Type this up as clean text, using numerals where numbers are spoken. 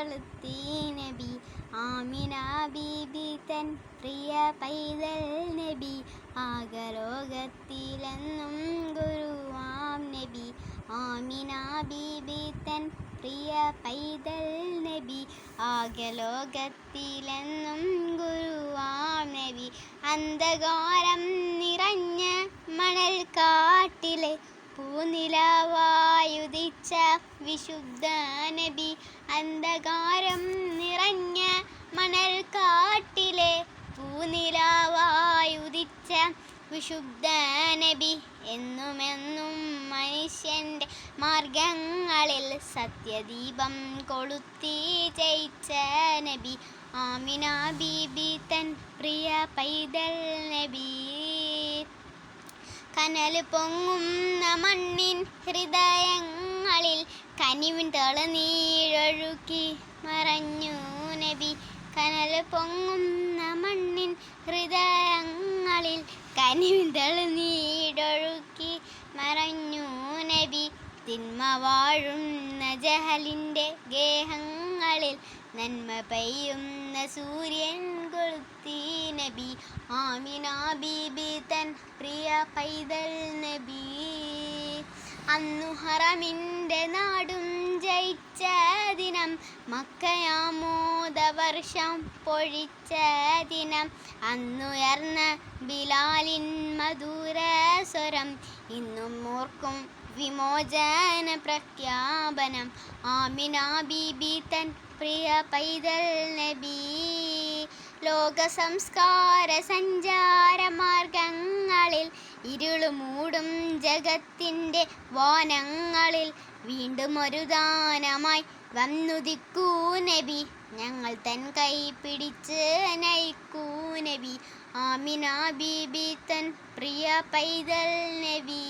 കൊളുത്തി നബി. ആമിന ബീബി തൻ പ്രിയ പൈതൽ നബി. ആകലോകത്തിലെന്നും ഗുരുവാം നബി. ആമിന ബീബി തൻ പ്രിയ പൈതൽ നബി. ആകലോകത്തിലെന്നും ഗുരുവാം നബി. അന്ധകാരം നിറഞ്ഞ മണൽ കാട്ടിലെ പൂനിലാവായുദിച്ച വിശുദ്ധ നബി. അന്ധകാരം നിറഞ്ഞ മണൽ കാട്ടിലെ പൂനിലാവായുദിച്ച വിശുദ്ധ നബി. എന്നുമെന്നും മനുഷ്യൻ്റെ മാർഗങ്ങളിൽ സത്യദീപം കൊളുത്തി ജയിച്ച നബി. ആമിന ബീബി തൻ പ്രിയ പൈതൽ നബി. കനൽ പൊങ്ങുന്ന മണ്ണിൻ ഹൃദയങ്ങളിൽ കനിവിൻ തളനീഴൊഴുക്കി മറഞ്ഞു നബി. കനൽ പൊങ്ങുന്ന മണ്ണിൻ ഹൃദയങ്ങളിൽ കനിവിൻ തളനീഴൊഴുക്കി മറഞ്ഞു നബി. തിന്മ വാഴുന്ന ജഹലിൻ്റെ ഗേഹങ്ങളിൽ നന്മ പെയ്യുന്ന സൂര്യൻ കൊളുത്തി നബി. ആമിന ബീബി തൻ പ്രിയ പൈതൽ നബി. അന്നു ഹറമിൻ്റെ നാടും ജയിച്ച ദിനം, മക്കയാമോദവർഷം പൊഴിച്ച ദിനം, അന്നുയർന്ന ബിലാലിൻ മധുര സ്വരം ഇന്നും ഓർക്കും വിമോചന പ്രഖ്യാപനം. ആമിന ബീബി തൻ പ്രിയ പൈതൽ നബി. ലോക സംസ്കാര സഞ്ചാര മാർഗങ്ങളിൽ ഇരുളുമൂടും ജഗത്തിൻ്റെ വാനങ്ങളിൽ വീണ്ടും ഒരു ദാനമായി വന്നുദിക്കൂ നബി. ഞങ്ങൾ തൻ കൈ പിടിച്ച് നയിക്കൂ നബി. ആമിന ബീബി തൻ പ്രിയ പൈതൽ നബി.